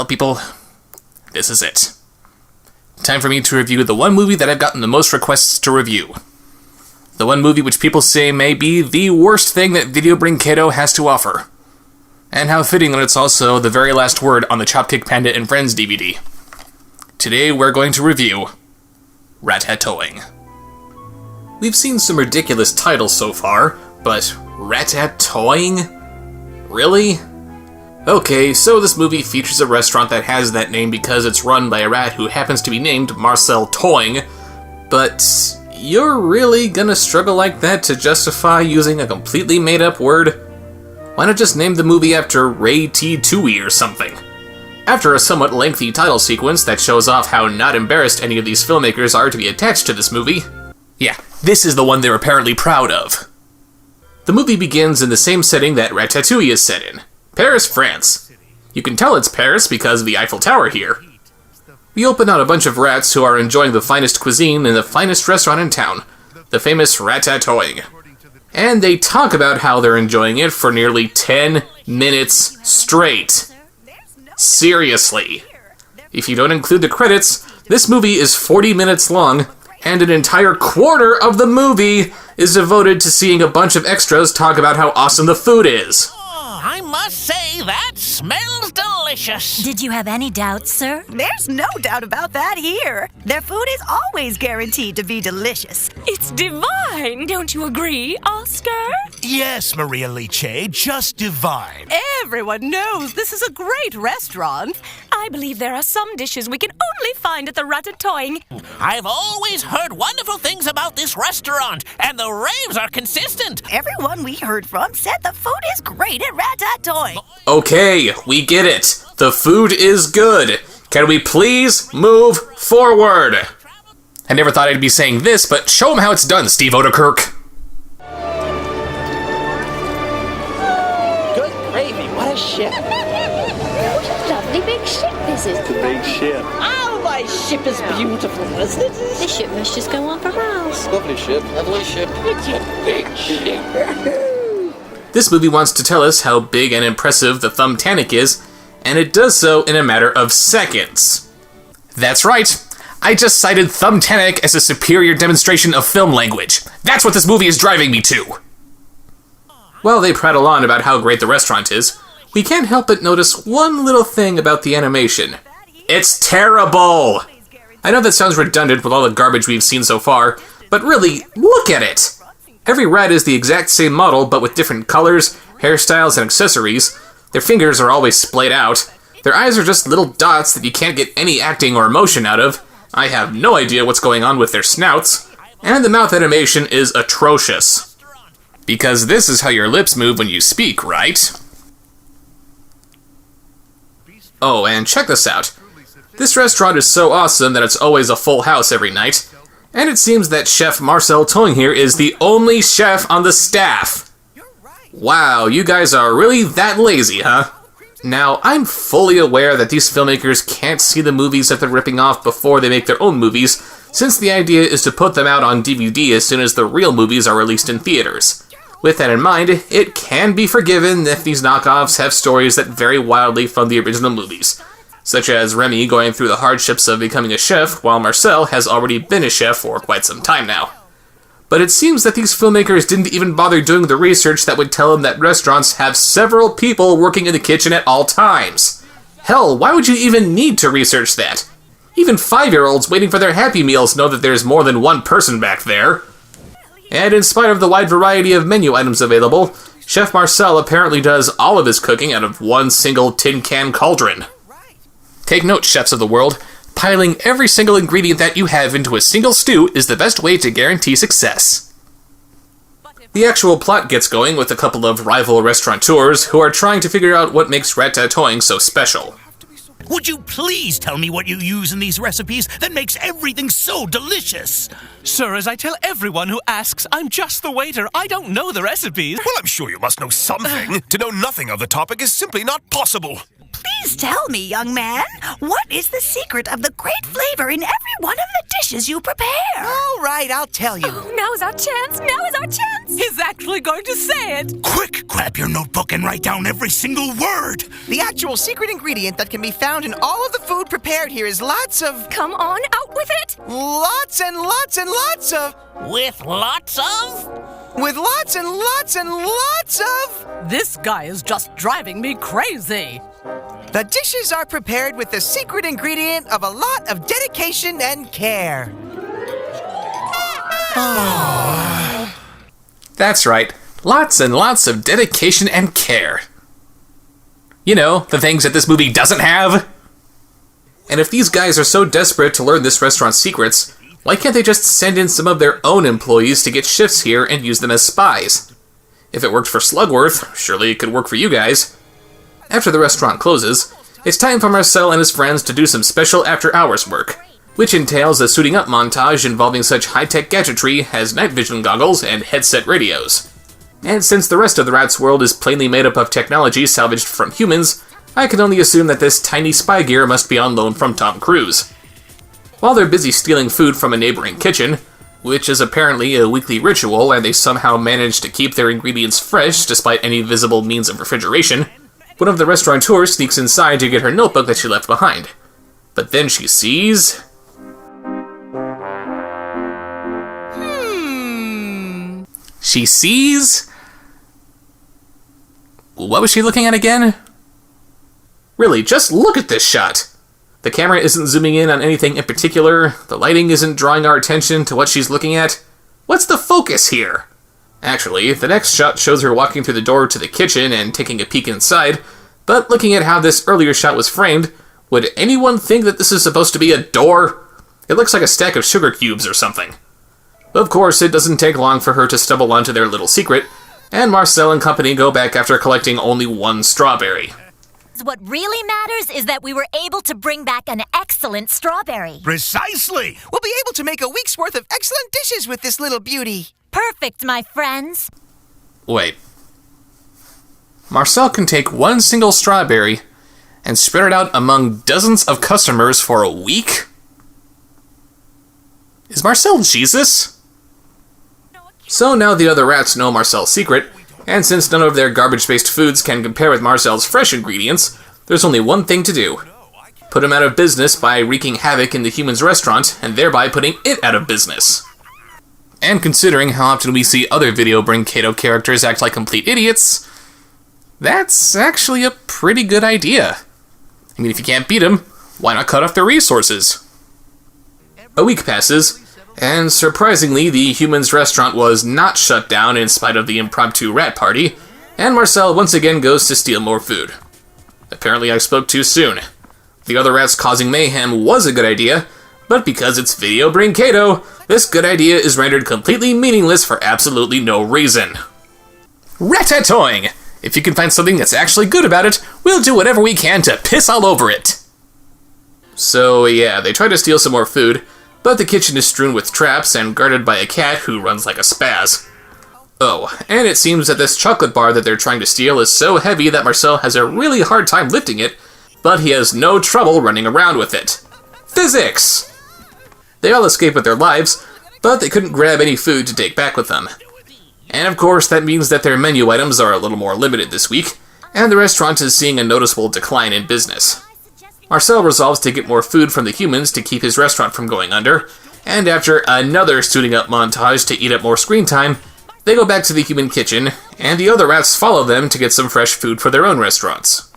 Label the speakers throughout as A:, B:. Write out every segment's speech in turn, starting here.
A: Well, people, this is it. Time for me to review the one movie that I've gotten the most requests to review. The one movie which people say may be the worst thing that Video Brinquedo has to offer. And how fitting that it's also the very last word on the Chopkick Panda and Friends DVD. Today we're going to review Ratatoing. We've seen some ridiculous titles so far, but Ratatoing? Really? Okay, so this movie features a restaurant that has that name because it's run by a rat who happens to be named Marcel Toing, but you're really gonna struggle like that to justify using a completely made-up word? Why not just name the movie after Ray T. Toohey or something? After a somewhat lengthy title sequence that shows off how not embarrassed any of these filmmakers are to be attached to this movie, yeah, this is the one they're apparently proud of. The movie begins in the same setting that Ratatouille is set in, Paris, France. You can tell it's Paris because of the Eiffel Tower here. We open on a bunch of rats who are enjoying the finest cuisine in the finest restaurant in town, the famous Ratatoing. And they talk about how they're enjoying it for nearly 10 minutes straight. Seriously. If you don't include the credits, this movie is 40 minutes long, and an entire quarter of the movie is devoted to seeing a bunch of extras talk about how awesome the food is.
B: I must say, that smells delicious.
C: Did you have any doubts, sir?
D: There's no doubt about that here. Their food is always guaranteed to be delicious.
E: It's divine, don't you agree, Oscar?
F: Yes, Maria Liche, just divine.
D: Everyone knows this is a great restaurant.
E: I believe there are some dishes we can only find at the Ratatoing.
B: I've always heard wonderful things about this restaurant, and the raves are consistent.
D: Everyone we heard from said the food is great at Ratatoing.
A: Okay, we get it. The food is good. Can we please move forward? I never thought I'd be saying this, but show them how it's done, Steve Odekirk.
G: Good gravy, what a ship.
H: What a lovely big ship this is.
G: Big ship.
H: Oh, my ship is beautiful, isn't it? This ship must just go on for miles.
G: Lovely ship, lovely ship. It's a big ship.
A: This movie wants to tell us how big and impressive the Thumbtanic is, and it does so in a matter of seconds. That's right, I just cited Thumbtanic as a superior demonstration of film language. That's what this movie is driving me to. While they prattle on about how great the restaurant is, we can't help but notice one little thing about the animation. It's terrible! I know that sounds redundant with all the garbage we've seen so far, but really, look at it! Every rat is the exact same model, but with different colors, hairstyles, and accessories. Their fingers are always splayed out. Their eyes are just little dots that you can't get any acting or emotion out of. I have no idea what's going on with their snouts. And the mouth animation is atrocious. Because this is how your lips move when you speak, right? Oh, and check this out. This restaurant is so awesome that it's always a full house every night. And it seems that Chef Marcel Toing here is the only chef on the staff. Wow, you guys are really that lazy, huh? Now, I'm fully aware that these filmmakers can't see the movies that they're ripping off before they make their own movies, since the idea is to put them out on DVD as soon as the real movies are released in theaters. With that in mind, it can be forgiven if these knockoffs have stories that vary wildly from the original movies, such as Remy going through the hardships of becoming a chef while Marcel has already been a chef for quite some time now. But it seems that these filmmakers didn't even bother doing the research that would tell them that restaurants have several people working in the kitchen at all times. Hell, why would you even need to research that? Even 5-year-olds waiting for their Happy Meals know that there's more than one person back there. And in spite of the wide variety of menu items available, Chef Marcel apparently does all of his cooking out of one single tin can cauldron. Take note, chefs of the world. Piling every single ingredient that you have into a single stew is the best way to guarantee success. The actual plot gets going with a couple of rival restaurateurs who are trying to figure out what makes Ratatoing so special.
F: Would you please tell me what you use in these recipes that makes everything so delicious?
I: Sir, as I tell everyone who asks, I'm just the waiter. I don't know the recipes.
J: Well, I'm sure you must know something. To know nothing of the topic is simply not possible.
D: Please tell me, young man, what is the secret of the great flavor in every one of the dishes you prepare?
C: All right, I'll tell you.
E: Oh, now's our chance! Now is our chance!
I: He's actually going to say it.
F: Quick, grab your notebook and write down every single word.
C: The actual secret ingredient that can be found in all of the food prepared here is lots of...
E: Come on, out with it!
C: Lots and lots and lots of...
B: With lots of?
C: With lots and lots and lots of...
I: This guy is just driving me crazy.
C: The dishes are prepared with the secret ingredient of a lot of dedication and care.
A: That's right. Lots and lots of dedication and care. You know, the things that this movie doesn't have. And if these guys are so desperate to learn this restaurant's secrets, why can't they just send in some of their own employees to get shifts here and use them as spies? If it worked for Slugworth, surely it could work for you guys. After the restaurant closes, it's time for Marcel and his friends to do some special after-hours work, which entails a suiting up montage involving such high-tech gadgetry as night vision goggles and headset radios. And since the rest of the rat's world is plainly made up of technology salvaged from humans, I can only assume that this tiny spy gear must be on loan from Tom Cruise. While they're busy stealing food from a neighboring kitchen, which is apparently a weekly ritual and they somehow manage to keep their ingredients fresh despite any visible means of refrigeration, one of the restaurateurs sneaks inside to get her notebook that she left behind. But then she sees... She sees... What was she looking at again? Really, just look at this shot! The camera isn't zooming in on anything in particular, the lighting isn't drawing our attention to what she's looking at. What's the focus here? Actually, the next shot shows her walking through the door to the kitchen and taking a peek inside, but looking at how this earlier shot was framed, would anyone think that this is supposed to be a door? It looks like a stack of sugar cubes or something. Of course, it doesn't take long for her to stumble onto their little secret, and Marcel and company go back after collecting only one strawberry.
H: What really matters is that we were able to bring back an excellent strawberry.
F: Precisely.
C: We'll be able to make a week's worth of excellent dishes with this little beauty.
H: Perfect, my friends.
A: Wait. Marcel can take one single strawberry and spread it out among dozens of customers for a week? Is Marcel Jesus? So now the other rats know Marcel's secret, and since none of their garbage-based foods can compare with Marcel's fresh ingredients, there's only one thing to do. Put him out of business by wreaking havoc in the humans' restaurant, and thereby putting it out of business. And considering how often we see other Video Bring Kato characters act like complete idiots, that's actually a pretty good idea. I mean, if you can't beat them, why not cut off their resources? A week passes, and surprisingly, the humans' restaurant was not shut down in spite of the impromptu rat party, and Marcel once again goes to steal more food. Apparently I spoke too soon. The other rats causing mayhem was a good idea, but because it's Video Bring Kato, this good idea is rendered completely meaningless for absolutely no reason. Ratatoing! If you can find something that's actually good about it, we'll do whatever we can to piss all over it. So yeah, they try to steal some more food, but the kitchen is strewn with traps and guarded by a cat who runs like a spaz. Oh, and it seems that this chocolate bar that they're trying to steal is so heavy that Marcel has a really hard time lifting it, but he has no trouble running around with it. Physics! They all escape with their lives, but they couldn't grab any food to take back with them. And of course, that means that their menu items are a little more limited this week, and the restaurant is seeing a noticeable decline in business. Marcel resolves to get more food from the humans to keep his restaurant from going under, and after another suiting up montage to eat up more screen time, they go back to the human kitchen, and the other rats follow them to get some fresh food for their own restaurants.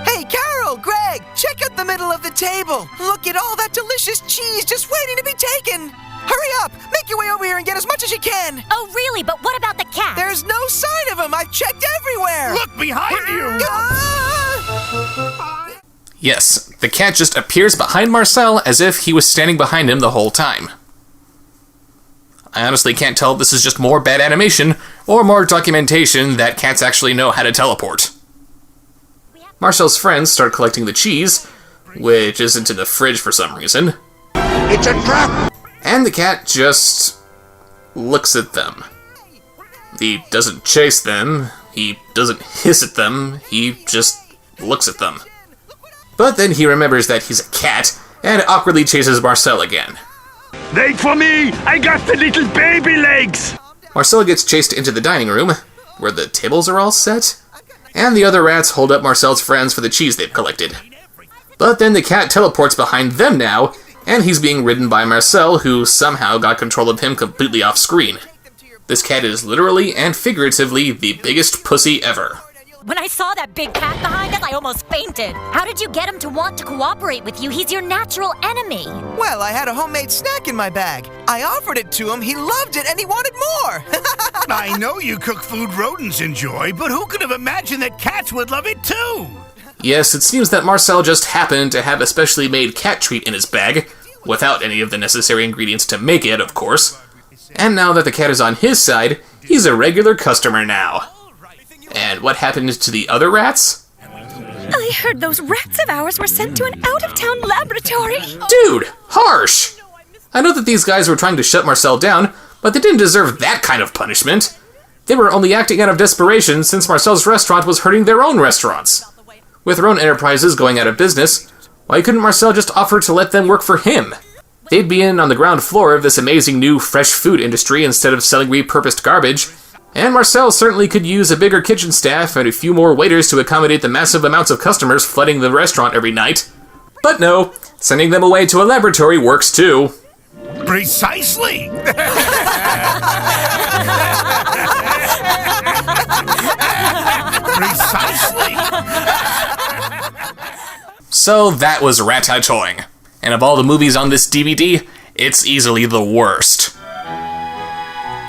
C: Hey, Carol, Greg, check out the middle of the table. Look at all that delicious cheese just waiting to be taken. Hurry up, make your way over here and get as much as you can.
H: Oh, really? But what about the cat?
C: There's no sign of him. I've checked everywhere.
F: Look behind you!
C: Ah!
A: Yes, the cat just appears behind Marcel as if he was standing behind him the whole time. I honestly can't tell if this is just more bad animation or more documentation that cats actually know how to teleport. Marcel's friends start collecting the cheese, which isn't in the fridge for some reason.
F: It's a trap!
A: And the cat just looks at them. He doesn't chase them, he doesn't hiss at them, he just looks at them. But then he remembers that he's a cat, and awkwardly chases Marcel again.
J: Wait for me! I got the little baby legs!
A: Marcel gets chased into the dining room, where the tables are all set, and the other rats hold up Marcel's friends for the cheese they've collected. But then the cat teleports behind them now, and he's being ridden by Marcel, who somehow got control of him completely off screen. This cat is literally and figuratively the biggest pussy ever.
K: When I saw that big cat behind us, I almost fainted. How did you get him to want to cooperate with you? He's your natural enemy.
C: Well, I had a homemade snack in my bag. I offered it to him, he loved it, and he wanted more!
F: I know you cook food rodents enjoy, but who could have imagined that cats would love it too?
A: Yes, it seems that Marcel just happened to have a specially made cat treat in his bag, without any of the necessary ingredients to make it, of course. And now that the cat is on his side, he's a regular customer now. And what happened to the other rats?
E: I heard those rats of ours were sent to an out-of-town laboratory.
A: Dude, harsh! I know that these guys were trying to shut Marcel down, but they didn't deserve that kind of punishment. They were only acting out of desperation since Marcel's restaurant was hurting their own restaurants. With their own enterprises going out of business, why couldn't Marcel just offer to let them work for him? They'd be in on the ground floor of this amazing new fresh food industry instead of selling repurposed garbage. And Marcel certainly could use a bigger kitchen staff and a few more waiters to accommodate the massive amounts of customers flooding the restaurant every night. But no, sending them away to a laboratory works too.
F: Precisely! Precisely!
A: So that was Ratatoing. And of all the movies on this DVD, it's easily the worst.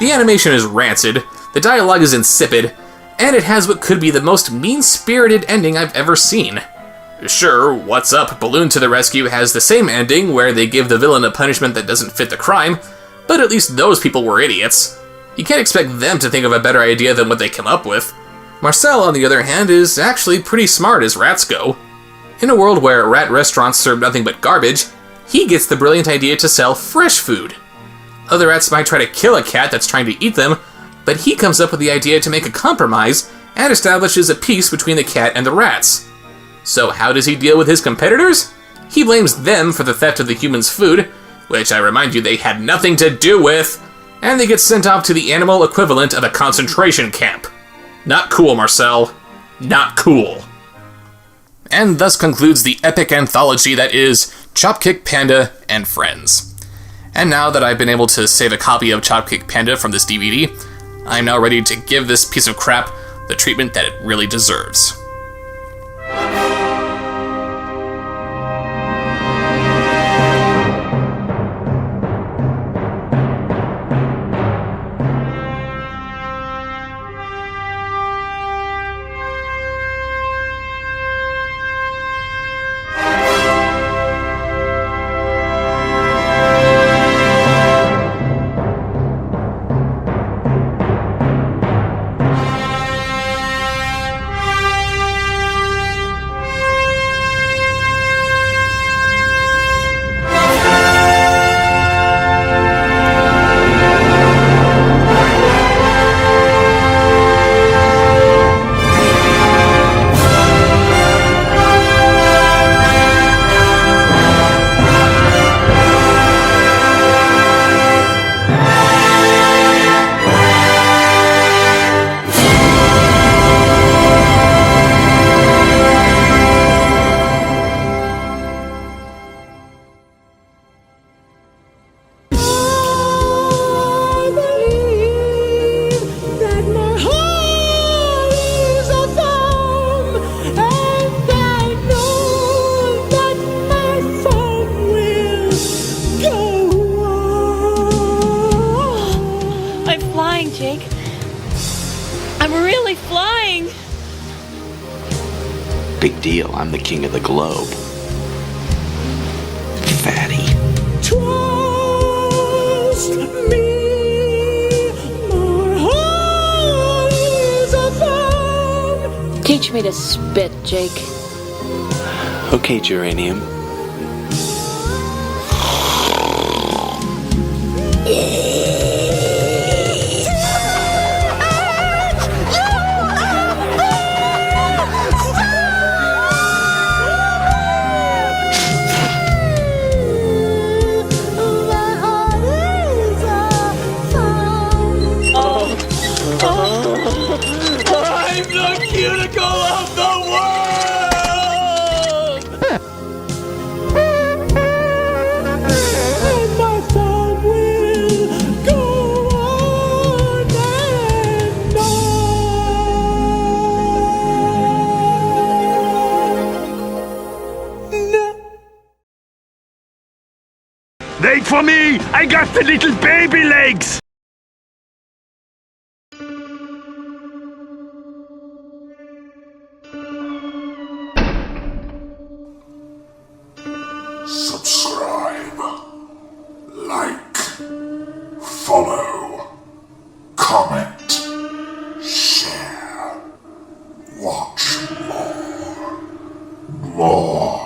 A: The animation is rancid, the dialogue is insipid, and it has what could be the most mean-spirited ending I've ever seen. Sure, What's Up, Balloon to the Rescue has the same ending where they give the villain a punishment that doesn't fit the crime, but at least those people were idiots. You can't expect them to think of a better idea than what they come up with. Marcel, on the other hand, is actually pretty smart as rats go. In a world where rat restaurants serve nothing but garbage, he gets the brilliant idea to sell fresh food. Other rats might try to kill a cat that's trying to eat them, but he comes up with the idea to make a compromise and establishes a peace between the cat and the rats. So how does he deal with his competitors? He blames them for the theft of the humans' food, which I remind you they had nothing to do with, and they get sent off to the animal equivalent of a concentration camp. Not cool, Marcel. Not cool. And thus concludes the epic anthology that is Chopkick Panda and Friends. And now that I've been able to save a copy of Chopkick Panda from this DVD, I'm now ready to give this piece of crap the treatment that it really deserves.
L: Big deal, I'm the king of the globe. Fatty.
M: Trust me, my heart is a thumb.
H: Teach me to spit, Jake.
L: Okay, Geranium.
J: for me! I got the little baby legs!
N: Subscribe, like, follow, comment, share, watch more.